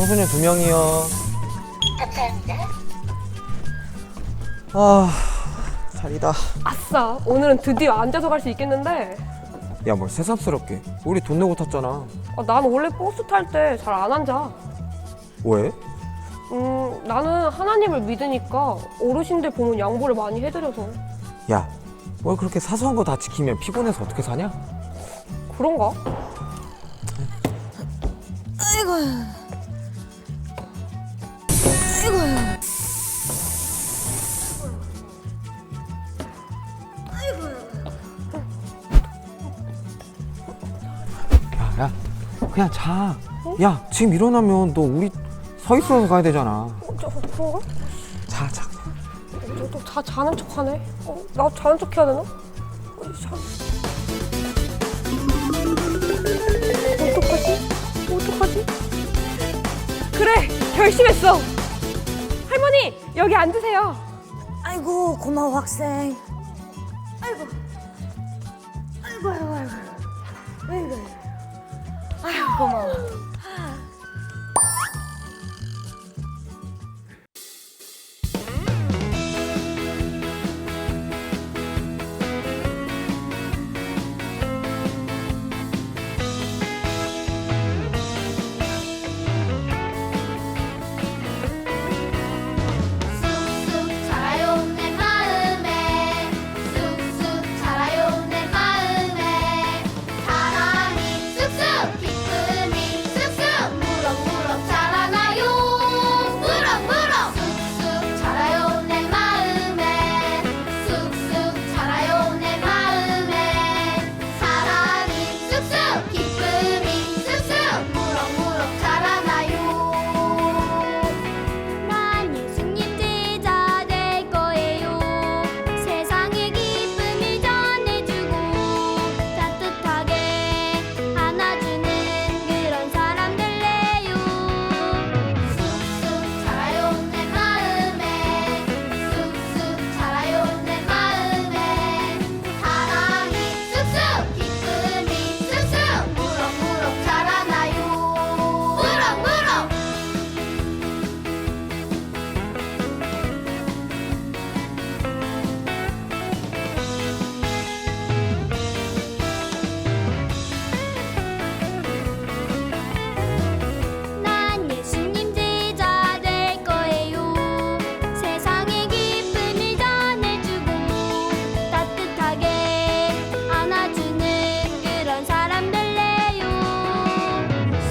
청소년 2명이요. 감사합니다. 아, 자리다. 아싸, 오늘은 드디어 앉아서 갈 수 있겠는데. 야, 뭘 새삼스럽게. 우리 돈 내고 탔잖아. 난 원래 버스 탈 때 잘 안 앉아. 왜? 나는 하나님을 믿으니까 어르신들 보면 양보를 많이 해드려서. 야, 뭘 그렇게 사소한 거 다 지키면 피곤해서 어떻게 사냐? 그런가? 아이고. 아이고. 야, 그냥 자. 야, 지금 일어나면 너 우리 서 있어서 가야 되잖아. 그런가? 자. 너 다 자는 척 하네? 나 자는 척 해야 되나? 어떡하지? 그래! 결심했어! 할머니! 여기 앉으세요! 아이고, 고마워, 학생. 아이고. 아이고. 아이고, 고마워. 쑥쑥 자라요 내 마음에 쑥쑥 자라요 내 마음에 사랑이 쑥쑥 기쁨이 쑥쑥 무럭무럭 자라나요 무럭무럭 쑥쑥 자라요 내 마음에 쑥쑥 자라요 내 마음에 사랑이 쑥쑥 기쁨이 쑥쑥 무럭무럭 자라나요 난 예수님 제자 될 거예요 세상에 기쁨을 전해주고 따뜻하게 안아주는 그런 사람 될래요 쑥쑥 자라요 내 마음에 쑥쑥 자라요 내 마음에 사랑이 쑥쑥 기쁨이 쑥쑥 무럭무럭 자라나요 무럭무럭 난 예수님 제자 될 거예요 세상에 기쁨을 전해주고 따뜻하게 안아주는 그런 사람 될래요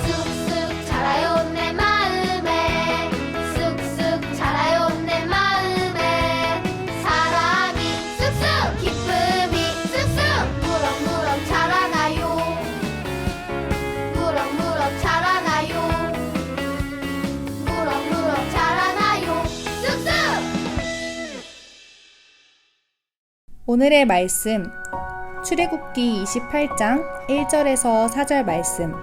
쑥쑥 자라요 내 마음에 쑥쑥 자라요 내 마음에 사랑이 쑥쑥 기쁨이 쑥쑥 무럭무럭 자라나요 무럭무럭 자라나요 무럭무럭 자라나요 쑥쑥 오늘의 말씀 출애굽기 28장 1절에서 4절 말씀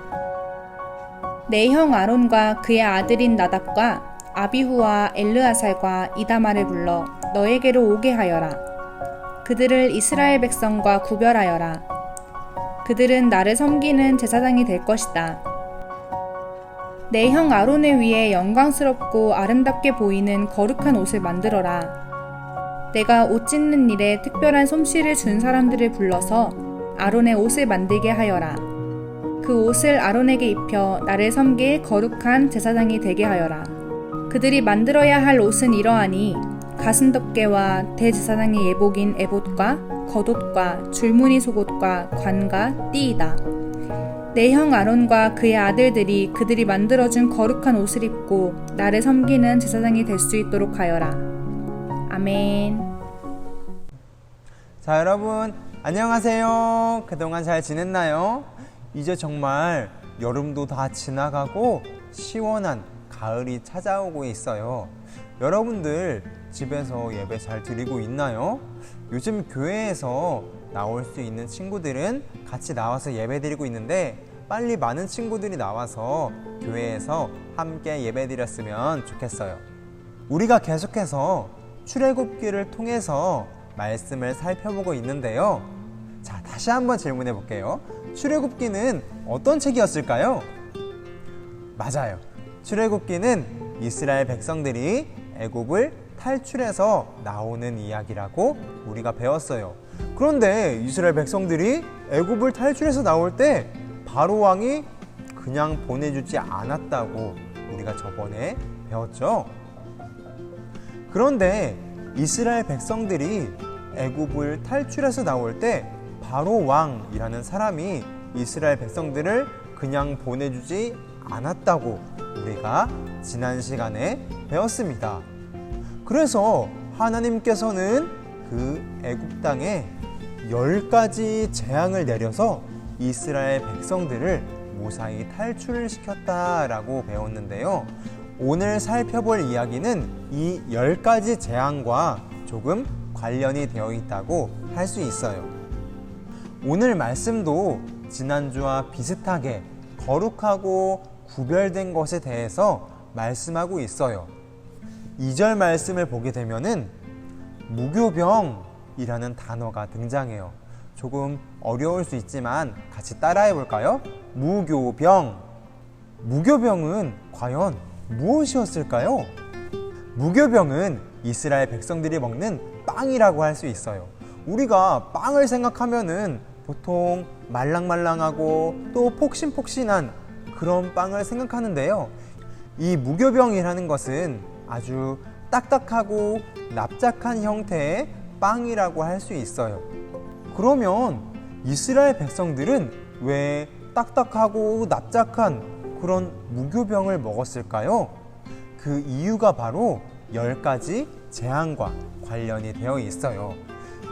내 형 아론과 그의 아들인 나답과 아비후와 엘르아살과 이다마를 불러 너에게로 오게 하여라 그들을 이스라엘 백성과 구별하여라 그들은 나를 섬기는 제사장이 될 것이다 내 형 아론을 위해 영광스럽고 아름답게 보이는 거룩한 옷을 만들어라 내가 옷 찢는 일에 특별한 솜씨를 준 사람들을 불러서 아론의 옷을 만들게 하여라. 그 옷을 아론에게 입혀 나를 섬길 거룩한 제사장이 되게 하여라. 그들이 만들어야 할 옷은 이러하니 가슴덮개와 대제사장의 예복인 에봇과 겉옷과 줄무늬 속옷과 관과 띠이다. 내 형 아론과 그의 아들들이 그들이 만들어준 거룩한 옷을 입고 나를 섬기는 제사장이 될 수 있도록 하여라. 아멘. 자, 여러분 안녕하세요. 그동안 잘 지냈나요? 이제 정말 여름도 다 지나가고 시원한 가을이 찾아오고 있어요. 여러분들 집에서 예배 잘 드리고 있나요? 요즘 교회에서 나올 수 있는 친구들은 같이 나와서 예배 드리고 있는데 빨리 많은 친구들이 나와서 교회에서 함께 예배 드렸으면 좋겠어요. 우리가 계속해서 출애굽기를 통해서 말씀을 살펴보고 있는데요. 자, 다시 한번 질문해 볼게요. 출애굽기는 어떤 책이었을까요? 맞아요. 출애굽기는 이스라엘 백성들이 애굽을 탈출해서 나오는 이야기라고 우리가 배웠어요. 그런데 이스라엘 백성들이 애굽을 탈출해서 나올 때 바로 왕이 그냥 보내주지 않았다고 우리가 저번에 배웠죠. 그런데 이스라엘 백성들이 애굽을 탈출해서 나올 때 바로 왕이라는 사람이 이스라엘 백성들을 그냥 보내주지 않았다고 우리가 지난 시간에 배웠습니다. 그래서 하나님께서는 그 애굽 땅에 10가지 재앙을 내려서 이스라엘 백성들을 무사히 탈출을 시켰다라고 배웠는데요. 오늘 살펴볼 이야기는 이 10가지 재앙과 조금 관련이 되어 있다고 할 수 있어요. 오늘 말씀도 지난주와 비슷하게 거룩하고 구별된 것에 대해서 말씀하고 있어요. 2절 말씀을 보게 되면은 무교병이라는 단어가 등장해요. 조금 어려울 수 있지만 같이 따라해 볼까요? 무교병. 무교병은 과연 무엇이었을까요? 무교병은 이스라엘 백성들이 먹는 빵이라고 할 수 있어요. 우리가 빵을 생각하면은 보통 말랑말랑하고 또 폭신폭신한 그런 빵을 생각하는데요. 이 무교병이라는 것은 아주 딱딱하고 납작한 형태의 빵이라고 할 수 있어요. 그러면 이스라엘 백성들은 왜 딱딱하고 납작한 그런 무교병을 먹었을까요? 그 이유가 바로 10가지 재앙과 관련이 되어 있어요.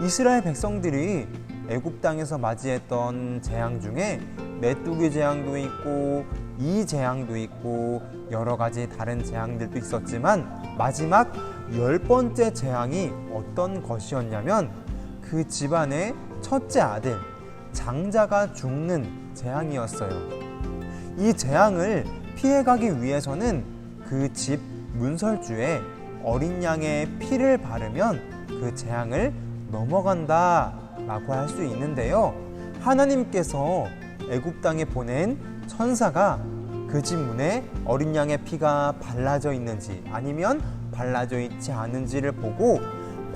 이스라엘 백성들이 애굽 땅에서 맞이했던 재앙 중에 메뚜기 재앙도 있고 이 재앙도 있고 여러 가지 다른 재앙들도 있었지만 마지막 10번째 재앙이 어떤 것이었냐면 그 집안의 첫째 아들 장자가 죽는 재앙이었어요. 이 재앙을 피해가기 위해서는 그 집 문설주에 어린 양의 피를 바르면 그 재앙을 넘어간다 라고 할 수 있는데요. 하나님께서 애굽 땅에 보낸 천사가 그 집 문에 어린 양의 피가 발라져 있는지 아니면 발라져 있지 않은지를 보고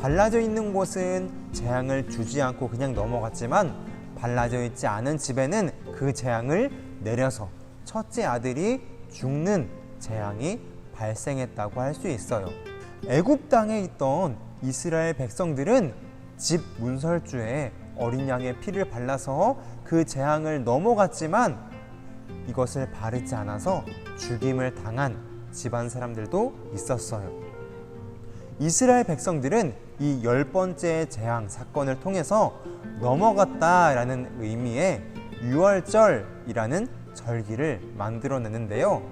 발라져 있는 곳은 재앙을 주지 않고 그냥 넘어갔지만 발라져 있지 않은 집에는 그 재앙을 내려서 첫째 아들이 죽는 재앙이 발생했다고 할 수 있어요. 애굽 땅에 있던 이스라엘 백성들은 집 문설주에 어린 양의 피를 발라서 그 재앙을 넘어갔지만 이것을 바르지 않아서 죽임을 당한 집안 사람들도 있었어요. 이스라엘 백성들은 이 10번째 재앙 사건을 통해서 넘어갔다라는 의미의 유월절이라는 절기를 만들어내는데요.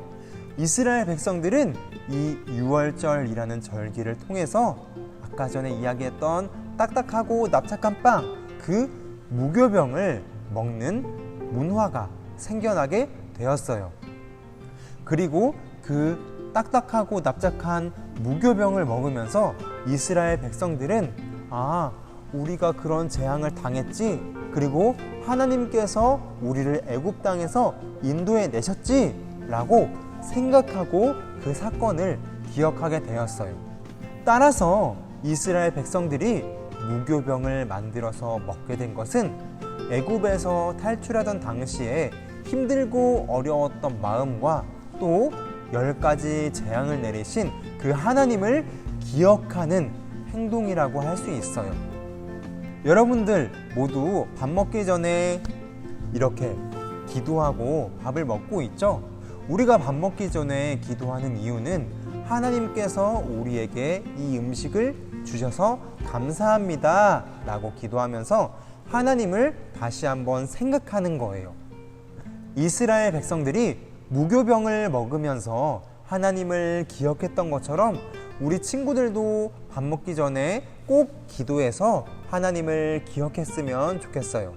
이스라엘 백성들은 이 유월절이라는 절기를 통해서 아까 전에 이야기했던 딱딱하고 납작한 빵, 그 무교병을 먹는 문화가 생겨나게 되었어요. 그리고 그 딱딱하고 납작한 무교병을 먹으면서 이스라엘 백성들은 우리가 그런 재앙을 당했지, 그리고 하나님께서 우리를 애굽 땅에서 인도해 내셨지 라고 생각하고 그 사건을 기억하게 되었어요. 따라서 이스라엘 백성들이 무교병을 만들어서 먹게 된 것은 애굽에서 탈출하던 당시에 힘들고 어려웠던 마음과 또 10가지 재앙을 내리신 그 하나님을 기억하는 행동이라고 할 수 있어요. 여러분들 모두 밥 먹기 전에 이렇게 기도하고 밥을 먹고 있죠? 우리가 밥 먹기 전에 기도하는 이유는 하나님께서 우리에게 이 음식을 주셔서 감사합니다 라고 기도하면서 하나님을 다시 한번 생각하는 거예요. 이스라엘 백성들이 무교병을 먹으면서 하나님을 기억했던 것처럼 우리 친구들도 밥 먹기 전에 꼭 기도해서 하나님을 기억했으면 좋겠어요.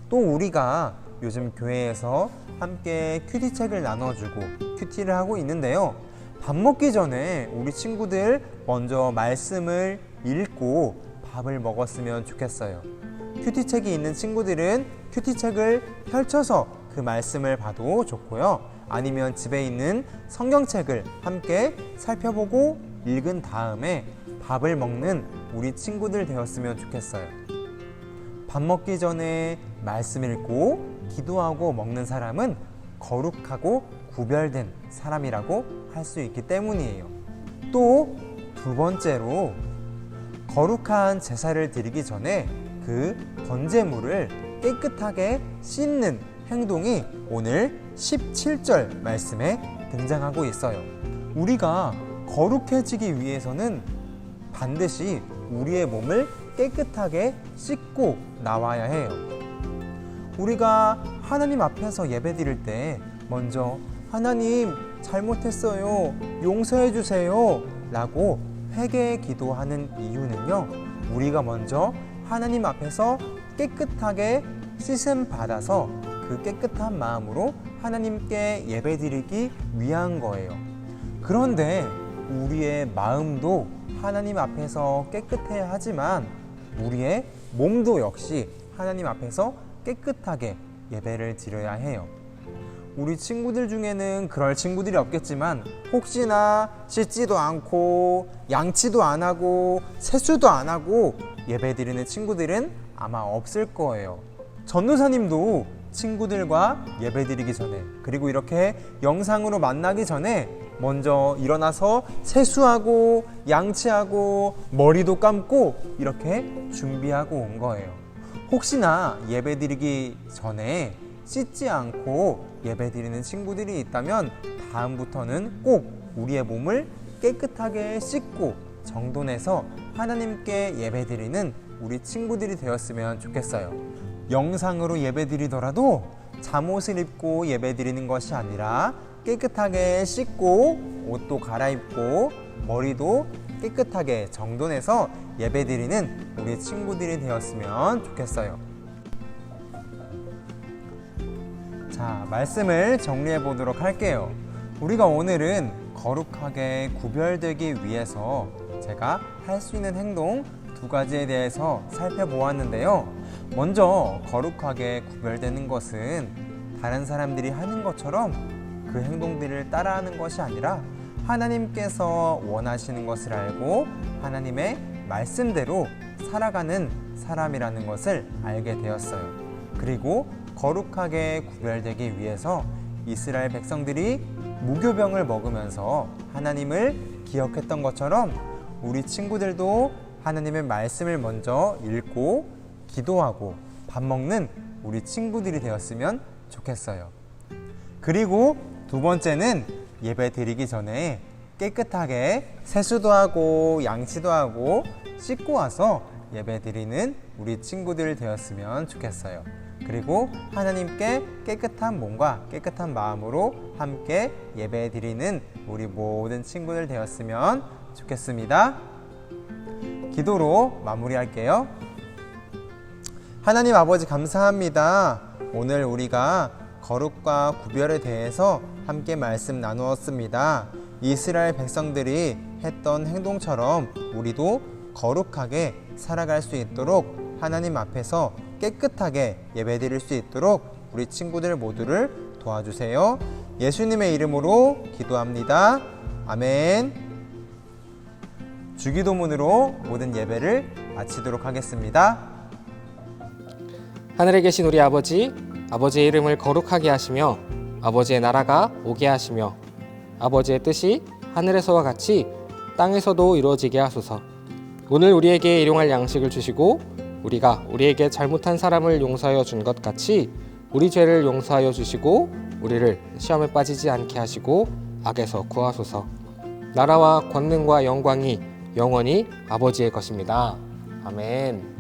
또 우리가 요즘 교회에서 함께 큐티책을 나눠주고 큐티를 하고 있는데요. 밥 먹기 전에 우리 친구들 먼저 말씀을 읽고 밥을 먹었으면 좋겠어요. 큐티책이 있는 친구들은 큐티책을 펼쳐서 그 말씀을 봐도 좋고요. 아니면 집에 있는 성경책을 함께 살펴보고 읽은 다음에 밥을 먹는 우리 친구들 되었으면 좋겠어요. 밥 먹기 전에 말씀 읽고 기도하고 먹는 사람은 거룩하고 구별된 사람이라고 할 수 있기 때문이에요. 또 두 번째로 거룩한 제사를 드리기 전에 그 번제물을 깨끗하게 씻는 행동이 오늘 17절 말씀에 등장하고 있어요. 우리가 거룩해지기 위해서는 반드시 우리의 몸을 깨끗하게 씻고 나와야 해요. 우리가 하나님 앞에서 예배드릴 때 먼저 하나님 잘못했어요, 용서해 주세요 라고 회개 기도하는 이유는요, 우리가 먼저 하나님 앞에서 깨끗하게 씻음 받아서 그 깨끗한 마음으로 하나님께 예배드리기 위한 거예요. 그런데 우리의 마음도 하나님 앞에서 깨끗해야 하지만 우리의 몸도 역시 하나님 앞에서 깨끗하게 예배를 드려야 해요. 우리 친구들 중에는 그럴 친구들이 없겠지만 혹시나 씻지도 않고 양치도 안 하고 세수도 안 하고 예배드리는 친구들은 아마 없을 거예요. 전도사님도 친구들과 예배드리기 전에, 그리고 이렇게 영상으로 만나기 전에 먼저 일어나서 세수하고 양치하고 머리도 감고 이렇게 준비하고 온 거예요. 혹시나 예배드리기 전에 씻지 않고 예배드리는 친구들이 있다면 다음부터는 꼭 우리의 몸을 깨끗하게 씻고 정돈해서 하나님께 예배드리는 우리 친구들이 되었으면 좋겠어요. 영상으로 예배드리더라도 잠옷을 입고 예배드리는 것이 아니라 깨끗하게 씻고 옷도 갈아입고 머리도 깨끗하게 정돈해서 예배드리는 우리 친구들이 되었으면 좋겠어요. 자, 말씀을 정리해 보도록 할게요. 우리가 오늘은 거룩하게 구별되기 위해서 제가 할 수 있는 행동 두 가지에 대해서 살펴보았는데요. 먼저 거룩하게 구별되는 것은 다른 사람들이 하는 것처럼 그 행동들을 따라하는 것이 아니라 하나님께서 원하시는 것을 알고 하나님의 말씀대로 살아가는 사람이라는 것을 알게 되었어요. 그리고 거룩하게 구별되기 위해서 이스라엘 백성들이 무교병을 먹으면서 하나님을 기억했던 것처럼 우리 친구들도 하나님의 말씀을 먼저 읽고 기도하고 밥 먹는 우리 친구들이 되었으면 좋겠어요. 그리고 두 번째는 예배 드리기 전에 깨끗하게 세수도 하고 양치도 하고 씻고 와서 예배 드리는 우리 친구들 되었으면 좋겠어요. 그리고 하나님께 깨끗한 몸과 깨끗한 마음으로 함께 예배 드리는 우리 모든 친구들 되었으면 좋겠습니다. 기도로 마무리할게요. 하나님 아버지 감사합니다. 오늘 우리가 거룩과 구별에 대해서 함께 말씀 나누었습니다. 이스라엘 백성들이 했던 행동처럼 우리도 거룩하게 살아갈 수 있도록 하나님 앞에서 깨끗하게 예배드릴 수 있도록 우리 친구들 모두를 도와주세요. 예수님의 이름으로 기도합니다. 아멘. 주기도문으로 모든 예배를 마치도록 하겠습니다. 하늘에 계신 우리 아버지, 아버지의 이름을 거룩하게 하시며 아버지의 나라가 오게 하시며 아버지의 뜻이 하늘에서와 같이 땅에서도 이루어지게 하소서. 오늘 우리에게 일용할 양식을 주시고 우리가 우리에게 잘못한 사람을 용서하여 준 것 같이 우리 죄를 용서하여 주시고 우리를 시험에 빠지지 않게 하시고 악에서 구하소서. 나라와 권능과 영광이 영원히 아버지의 것입니다. 아멘.